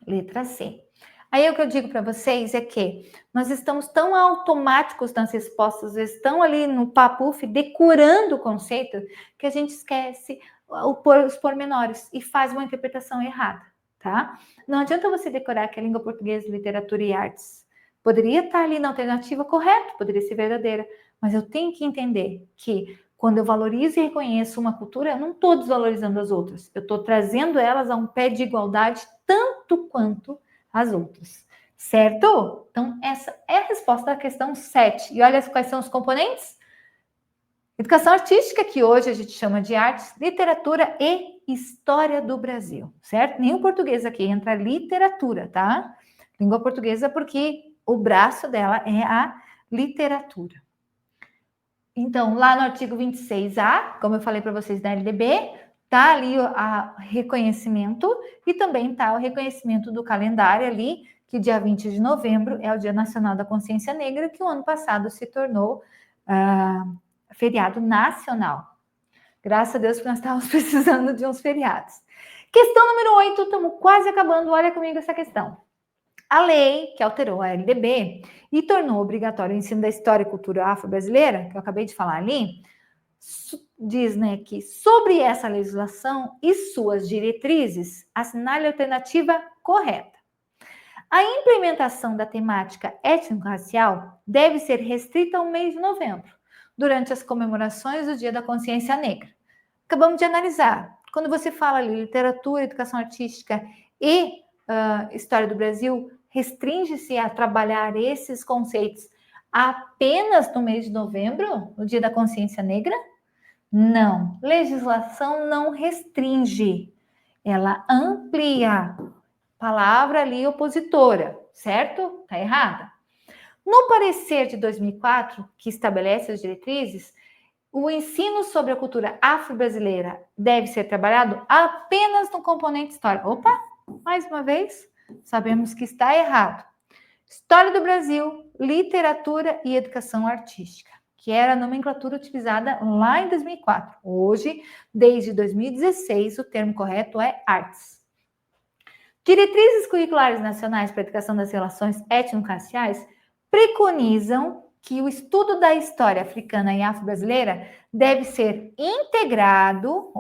letra C. Aí o que eu digo para vocês é que nós estamos tão automáticos nas respostas, estão ali no papuf decorando o conceito, que a gente esquece os pormenores e faz uma interpretação errada, tá? Não adianta você decorar que é língua portuguesa, literatura e artes. Poderia estar ali na alternativa correta, poderia ser verdadeira, mas eu tenho que entender que quando eu valorizo e reconheço uma cultura, eu não estou desvalorizando as outras, eu estou trazendo elas a um pé de igualdade tanto quanto as outras, certo? Então, essa é a resposta da questão 7. E olha quais são os componentes? Educação artística, que hoje a gente chama de artes, literatura e história do Brasil, certo? Nenhum português aqui entra literatura, tá? Língua portuguesa porque o braço dela é a literatura. Então, lá no artigo 26A, como eu falei para vocês da LDB, tá ali o reconhecimento e também tá o reconhecimento do calendário ali, que dia 20 de novembro é o Dia Nacional da Consciência Negra, que o ano passado se tornou feriado nacional. Graças a Deus que nós estávamos precisando de uns feriados. Questão número 8, estamos quase acabando, olha comigo essa questão. A lei que alterou a LDB e tornou obrigatório o ensino da história e cultura afro-brasileira, que eu acabei de falar ali, diz, né, que sobre essa legislação e suas diretrizes, assinale a alternativa correta. A implementação da temática étnico-racial deve ser restrita ao mês de novembro, durante as comemorações do Dia da Consciência Negra. Acabamos de analisar. Quando você fala ali literatura, educação artística e história do Brasil, restringe-se a trabalhar esses conceitos apenas no mês de novembro, no Dia da Consciência Negra? Não. Legislação não restringe, ela amplia. Palavra ali opositora, certo? Tá errada. No parecer de 2004, que estabelece as diretrizes, o ensino sobre a cultura afro-brasileira deve ser trabalhado apenas no componente história. Opa, mais uma vez, sabemos que está errado. História do Brasil, literatura e educação artística, que era a nomenclatura utilizada lá em 2004. Hoje, desde 2016, o termo correto é artes. Diretrizes curriculares nacionais para a educação das relações étnico-raciais preconizam que o estudo da história africana e afro-brasileira deve ser integrado,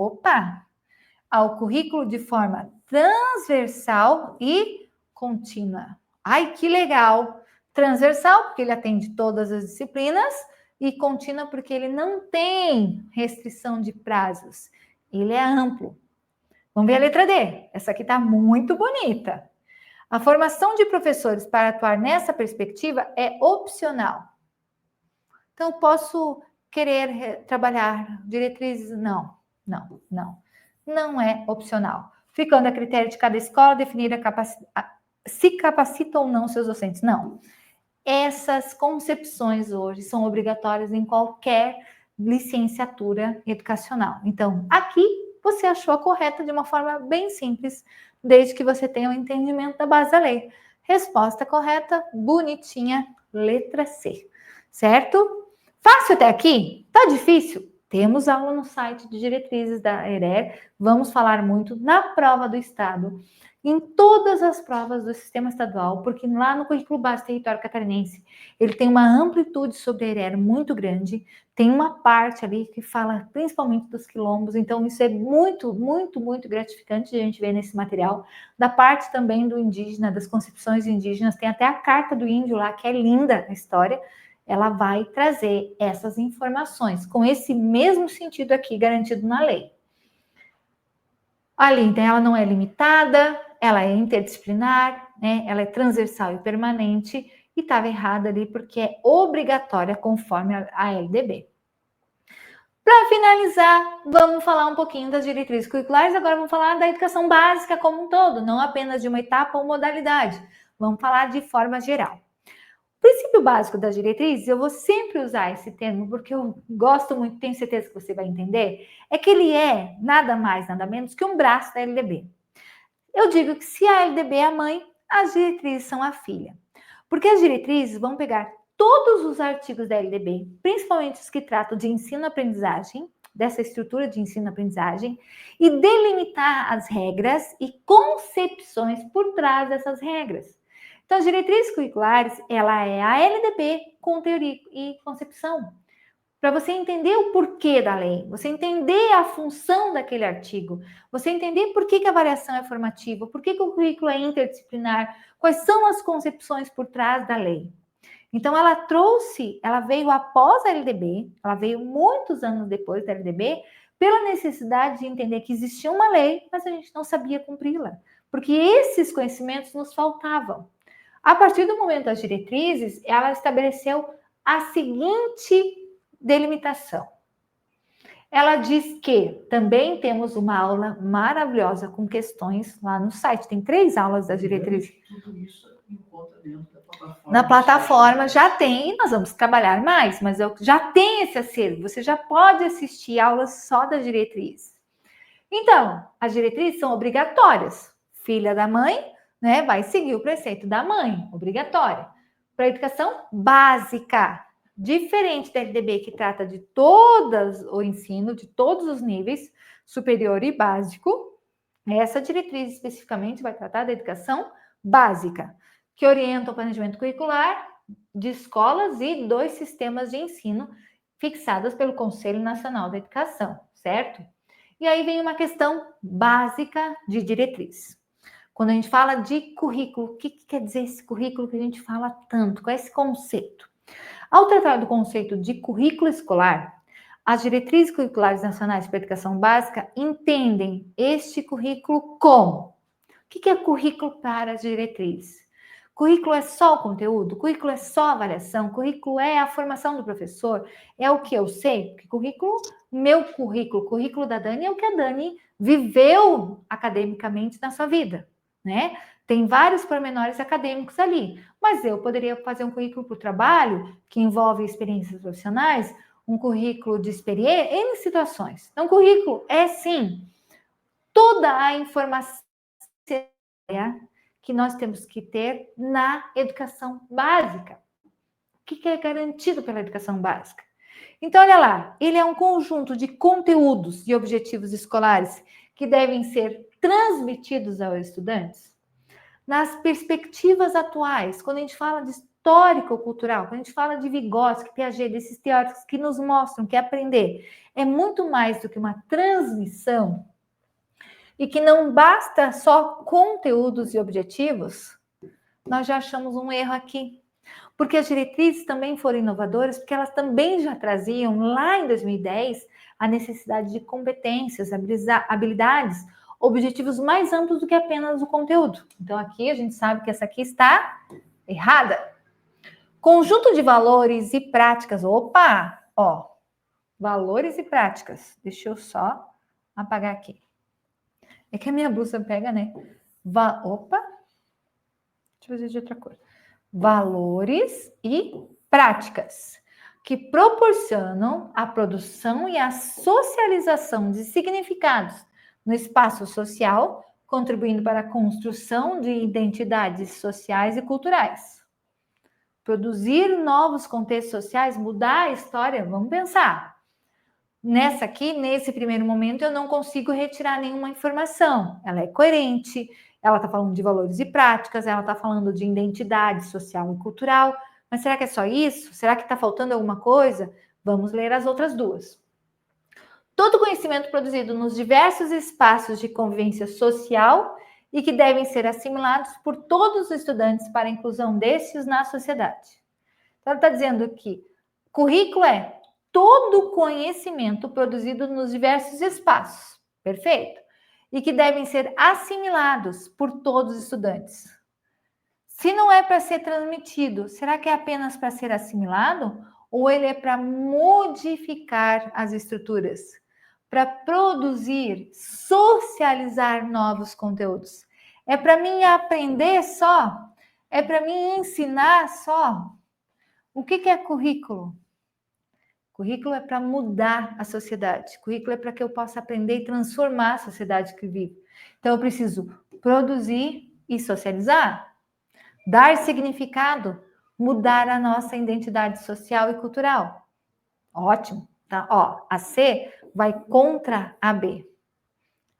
ao currículo de forma transversal e contínua. Ai, que legal! Transversal, porque ele atende todas as disciplinas, e contínua, porque ele não tem restrição de prazos. Ele é amplo. Vamos ver a letra D. Essa aqui está muito bonita. A formação de professores para atuar nessa perspectiva é opcional. Então, eu posso querer trabalhar diretrizes? Não. Não é opcional. Ficando a critério de cada escola definir se capacita ou não seus docentes. Não. Essas concepções hoje são obrigatórias em qualquer licenciatura educacional. Então, aqui você achou a correta de uma forma bem simples, desde que você tenha o entendimento da base da lei. Resposta correta, bonitinha, letra C. Certo? Fácil até aqui? Tá difícil? Temos aula no site de diretrizes da ERER. Vamos falar muito na prova do Estado, em todas as provas do sistema estadual, porque lá no currículo básico território catarinense, ele tem uma amplitude sobre a ERER muito grande, tem uma parte ali que fala principalmente dos quilombos, então isso é muito, muito, muito gratificante de a gente ver nesse material. Da parte também do indígena, das concepções indígenas, tem até a carta do índio lá, que é linda a história, ela vai trazer essas informações, com esse mesmo sentido aqui garantido na lei. Ali, então, ela não é limitada, ela é interdisciplinar, né? Ela é transversal e permanente, e estava errada ali porque é obrigatória conforme a LDB. Para finalizar, vamos falar um pouquinho das diretrizes curriculares, agora vamos falar da educação básica como um todo, não apenas de uma etapa ou modalidade, vamos falar de forma geral. O princípio básico das diretrizes, eu vou sempre usar esse termo porque eu gosto muito, tenho certeza que você vai entender, é que ele é nada mais, nada menos que um braço da LDB. Eu digo que se a LDB é a mãe, as diretrizes são a filha. Porque as diretrizes vão pegar todos os artigos da LDB, principalmente os que tratam de ensino-aprendizagem, dessa estrutura de ensino-aprendizagem, e delimitar as regras e concepções por trás dessas regras. Então, as diretrizes curriculares, ela é a LDB com teoria e concepção. Para você entender o porquê da lei, você entender a função daquele artigo, você entender por que a avaliação é formativa, por que o currículo é interdisciplinar, quais são as concepções por trás da lei. Então, ela veio após a LDB, ela veio muitos anos depois da LDB, pela necessidade de entender que existia uma lei, mas a gente não sabia cumpri-la, porque esses conhecimentos nos faltavam. A partir do momento das diretrizes, ela estabeleceu a seguinte delimitação. Ela diz que também temos uma aula maravilhosa com questões lá no site. Tem 3 aulas das diretrizes. Tudo isso encontra dentro da plataforma. Na plataforma já tem, e nós vamos trabalhar mais, mas eu já tenho esse acervo. Você já pode assistir aulas só das diretrizes. Então, as diretrizes são obrigatórias. Filha da mãe, né, vai seguir o preceito da mãe, obrigatória. Para a educação básica, diferente da LDB, que trata de todas o ensino, de todos os níveis, superior e básico, essa diretriz especificamente vai tratar da educação básica, que orienta o planejamento curricular de escolas e dos sistemas de ensino fixadas pelo Conselho Nacional da Educação, certo? E aí vem uma questão básica de diretriz. Quando a gente fala de currículo, o que quer dizer esse currículo que a gente fala tanto? Qual é esse conceito? Ao tratar do conceito de currículo escolar, as diretrizes curriculares nacionais para a educação básica entendem este currículo como? O que é currículo para as diretrizes? Currículo é só o conteúdo? Currículo é só a avaliação? Currículo é a formação do professor? É o que eu sei? Porque currículo da Dani é o que a Dani viveu academicamente na sua vida, né? Tem vários pormenores acadêmicos ali, mas eu poderia fazer um currículo para o trabalho, que envolve experiências profissionais, um currículo de experiência, em situações. Então, currículo é, sim, toda a informação que nós temos que ter na educação básica. O que é garantido pela educação básica? Então, olha lá, ele é um conjunto de conteúdos e objetivos escolares que devem ser transmitidos aos estudantes nas perspectivas atuais, quando a gente fala de histórico-cultural, quando a gente fala de Vygotsky, Piaget, desses teóricos que nos mostram que aprender é muito mais do que uma transmissão e que não basta só conteúdos e objetivos, nós já achamos um erro aqui. Porque as diretrizes também foram inovadoras, porque elas também já traziam, lá em 2010, a necessidade de competências, habilidades, objetivos mais amplos do que apenas o conteúdo. Então, aqui a gente sabe que essa aqui está errada. Conjunto de valores e práticas. Opa! Ó, valores e práticas. Deixa eu só apagar aqui. É que a minha blusa pega, né? Opa! Deixa eu fazer de outra cor. Valores e práticas que proporcionam a produção e a socialização de significados no espaço social, contribuindo para a construção de identidades sociais e culturais. Produzir novos contextos sociais, mudar a história, vamos pensar. Nessa aqui, nesse primeiro momento, eu não consigo retirar nenhuma informação. Ela é coerente, ela está falando de valores e práticas, ela está falando de identidade social e cultural. Mas será que é só isso? Será que está faltando alguma coisa? Vamos ler as outras duas. Todo conhecimento produzido nos diversos espaços de convivência social e que devem ser assimilados por todos os estudantes para a inclusão destes na sociedade. Então, ela está dizendo que currículo é todo conhecimento produzido nos diversos espaços, perfeito? E que devem ser assimilados por todos os estudantes. Se não é para ser transmitido, será que é apenas para ser assimilado? Ou ele é para modificar as estruturas? Para produzir, socializar novos conteúdos? É para mim aprender só? É para mim ensinar só? O que é currículo? Currículo é para mudar a sociedade. Currículo é para que eu possa aprender e transformar a sociedade que vivo. Então, eu preciso produzir e socializar, dar significado, mudar a nossa identidade social e cultural. Ótimo, tá? Ó, a C vai contra a B.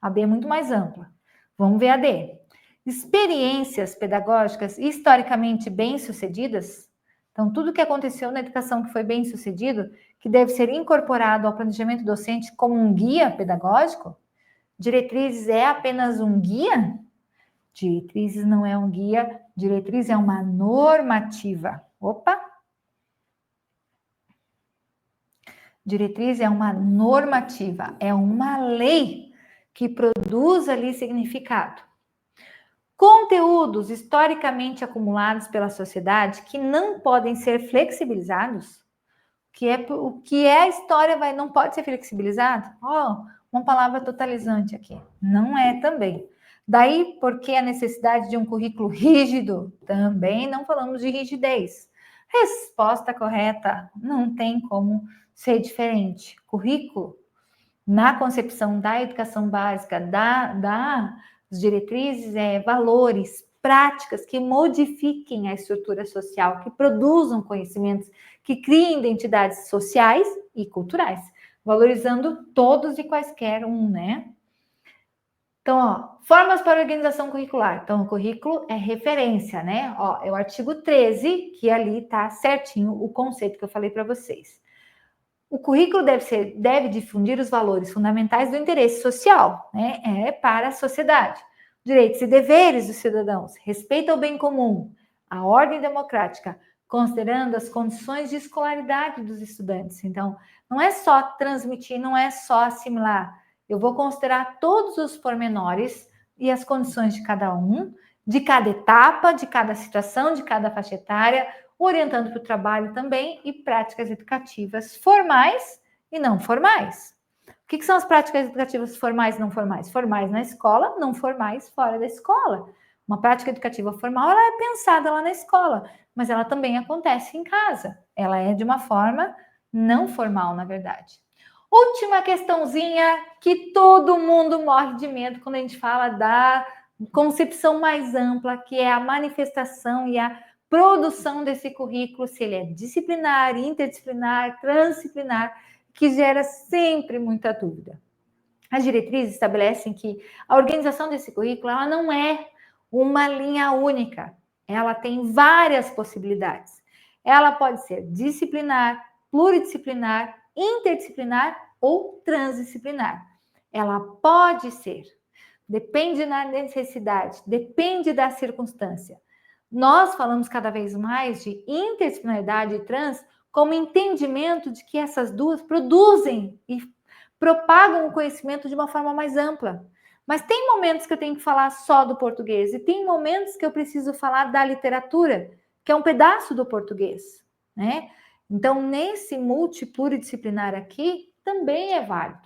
A B é muito mais ampla. Vamos ver a D. Experiências pedagógicas historicamente bem-sucedidas. Então, tudo que aconteceu na educação que foi bem-sucedido, que deve ser incorporado ao planejamento docente como um guia pedagógico? Diretrizes é apenas um guia? Diretrizes não é um guia, diretriz é uma normativa. Opa! Diretriz é uma normativa, é uma lei que produz ali significado. Conteúdos historicamente acumulados pela sociedade que não podem ser flexibilizados. O que é a história não pode ser flexibilizado? Uma palavra totalizante aqui. Não é também. Daí, porque a necessidade de um currículo rígido? Também não falamos de rigidez. Resposta correta, não tem como ser diferente. Currículo, na concepção da educação básica, das diretrizes, valores, práticas que modifiquem a estrutura social, que produzam conhecimentos, que criem identidades sociais e culturais, valorizando todos e quaisquer um, né? Então, formas para organização curricular. Então, o currículo é referência, né? É o artigo 13, que ali tá certinho o conceito que eu falei para vocês. O currículo deve difundir os valores fundamentais do interesse social, né? Para a sociedade. direitos e deveres dos cidadãos, respeito ao bem comum, a ordem democrática, considerando as condições de escolaridade dos estudantes. Então, não é só transmitir, não é só assimilar. Eu vou considerar todos os pormenores e as condições de cada um, de cada etapa, de cada situação, de cada faixa etária, orientando para o trabalho também e práticas educativas formais e não formais. O que são as práticas educativas formais e não formais? Formais na escola, não formais fora da escola. Uma prática educativa formal, ela é pensada lá na escola, mas ela também acontece em casa. Ela é de uma forma não formal, na verdade. Última questãozinha que todo mundo morre de medo quando a gente fala da concepção mais ampla, que é a manifestação e a produção desse currículo, se ele é disciplinar, interdisciplinar, transdisciplinar, que gera sempre muita dúvida. As diretrizes estabelecem que a organização desse currículo ela não é uma linha única, ela tem várias possibilidades. Ela pode ser disciplinar, pluridisciplinar, interdisciplinar ou transdisciplinar. Ela pode ser, depende da necessidade, depende da circunstância. Nós falamos cada vez mais de interdisciplinaridade e trans como entendimento de que essas duas produzem e propagam o conhecimento de uma forma mais ampla. Mas tem momentos que eu tenho que falar só do português e tem momentos que eu preciso falar da literatura, que é um pedaço do português, né? Então, nesse multipluridisciplinar aqui, também é válido.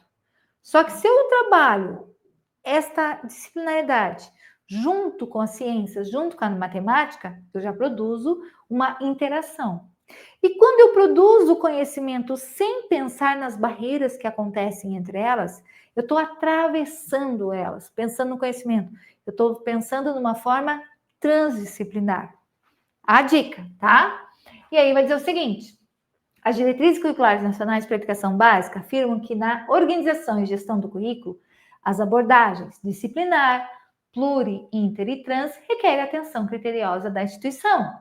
Só que se eu trabalho esta disciplinaridade junto com as ciências, junto com a matemática, eu já produzo uma interação. E quando eu produzo conhecimento sem pensar nas barreiras que acontecem entre elas, eu estou atravessando elas, pensando no conhecimento. Eu estou pensando numa forma transdisciplinar. A dica, tá? E aí vai dizer o seguinte: as diretrizes curriculares nacionais para a educação básica afirmam que na organização e gestão do currículo, as abordagens disciplinar, pluri, inter e trans requerem atenção criteriosa da instituição,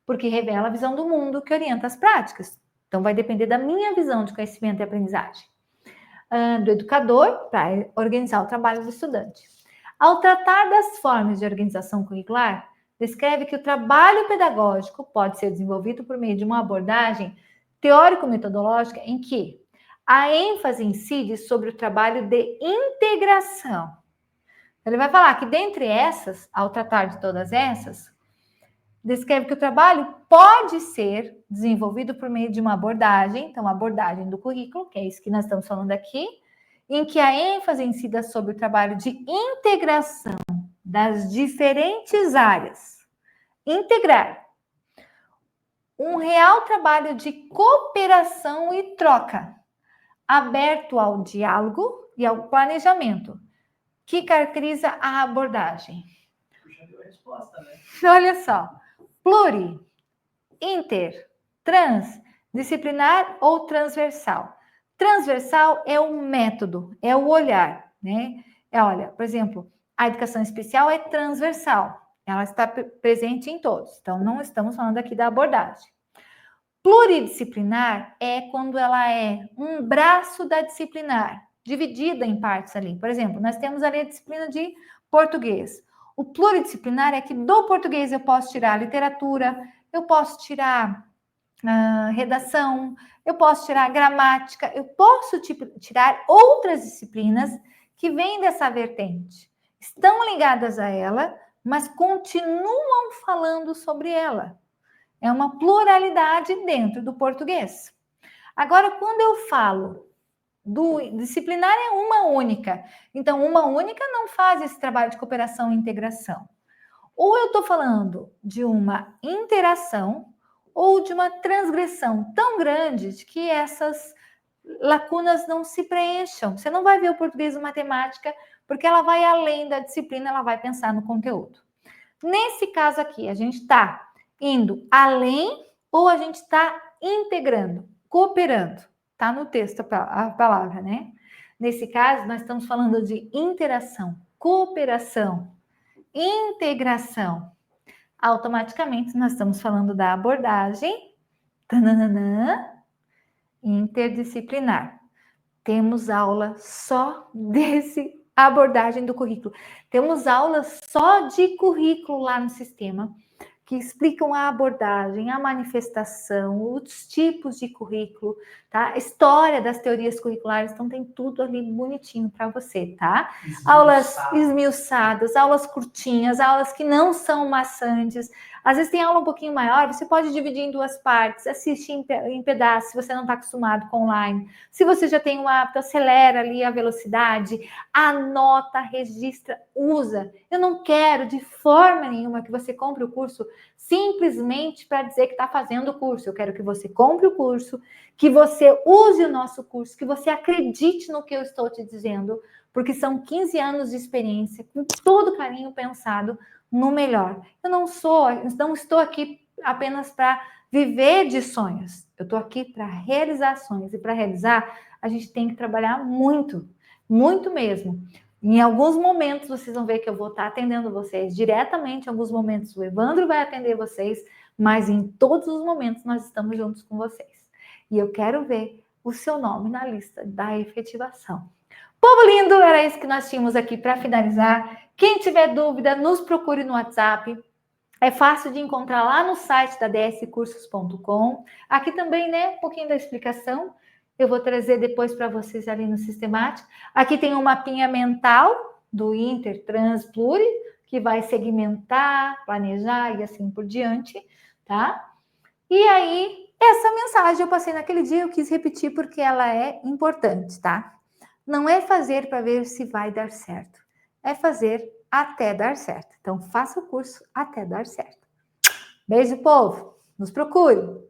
porque revela a visão do mundo que orienta as práticas. Então, vai depender da minha visão de conhecimento e aprendizagem. Do educador, para organizar o trabalho do estudante. Ao tratar das formas de organização curricular, descreve que o trabalho pedagógico pode ser desenvolvido por meio de uma abordagem teórico-metodológica em que a ênfase incide sobre o trabalho de integração. Ele vai falar que dentre essas, ao tratar de todas essas, descreve que o trabalho pode ser desenvolvido por meio de uma abordagem, então, a abordagem do currículo, que é isso que nós estamos falando aqui, em que a ênfase incida sobre o trabalho de integração das diferentes áreas. Integrar. Um real trabalho de cooperação e troca, aberto ao diálogo e ao planejamento, que caracteriza a abordagem. Puxa, deu a resposta, né? Olha só. Pluri, inter, trans, disciplinar ou transversal. Transversal é o método, é o olhar, né? Olha, por exemplo, a educação especial é transversal, ela está presente em todos. Então, não estamos falando aqui da abordagem. Pluridisciplinar é quando ela é um braço da disciplinar, dividida em partes ali. Por exemplo, nós temos ali a disciplina de português. O pluridisciplinar é que do português eu posso tirar literatura, eu posso tirar redação, eu posso tirar gramática, eu posso tirar outras disciplinas que vêm dessa vertente. Estão ligadas a ela, mas continuam falando sobre ela. É uma pluralidade dentro do português. Agora, quando eu falo do disciplinar é uma única. Então, uma única não faz esse trabalho de cooperação e integração. Ou eu estou falando de uma interação ou de uma transgressão tão grande de que essas lacunas não se preencham. Você não vai ver o português ou matemática, porque ela vai além da disciplina, ela vai pensar no conteúdo. Nesse caso aqui, a gente está indo além ou a gente está integrando, cooperando. Está no texto a palavra, né? Nesse caso, nós estamos falando de interação, cooperação, integração. Automaticamente, nós estamos falando da abordagem interdisciplinar. Temos aula só desse a abordagem do currículo. Temos aulas só de currículo lá no sistema, que explicam a abordagem, a manifestação, os tipos de currículo, tá? A história das teorias curriculares, então tem tudo ali bonitinho para você, tá? Aulas esmiuçadas, aulas curtinhas, aulas que não são maçantes. Às vezes tem aula um pouquinho maior, você pode dividir em duas partes, assiste em pedaços, se você não está acostumado com online. Se você já tem um hábito, acelera ali a velocidade, anota, registra, usa. Eu não quero de forma nenhuma que você compre o curso simplesmente para dizer que está fazendo o curso. Eu quero que você compre o curso, que você use o nosso curso, que você acredite no que eu estou te dizendo, porque são 15 anos de experiência, com todo carinho pensado no melhor. Eu não estou aqui apenas para viver de sonhos. Eu estou aqui para realizar sonhos. E para realizar, a gente tem que trabalhar muito, muito mesmo. Em alguns momentos, vocês vão ver que eu vou estar atendendo vocês diretamente. Em alguns momentos, o Evandro vai atender vocês. Mas em todos os momentos, nós estamos juntos com vocês. E eu quero ver o seu nome na lista da efetivação. Povo lindo, era isso que nós tínhamos aqui para finalizar. Quem tiver dúvida, nos procure no WhatsApp. É fácil de encontrar lá no site da dscursos.com. Aqui também, né, um pouquinho da explicação. Eu vou trazer depois para vocês ali no sistemático. Aqui tem um mapinha mental do Inter, Trans, Pluri, que vai segmentar, planejar e assim por diante, tá? E aí, essa mensagem eu passei naquele dia, eu quis repetir porque ela é importante, tá? Não é fazer para ver se vai dar certo, é fazer até dar certo. Então, faça o curso até dar certo. Beijo, povo. Nos procure.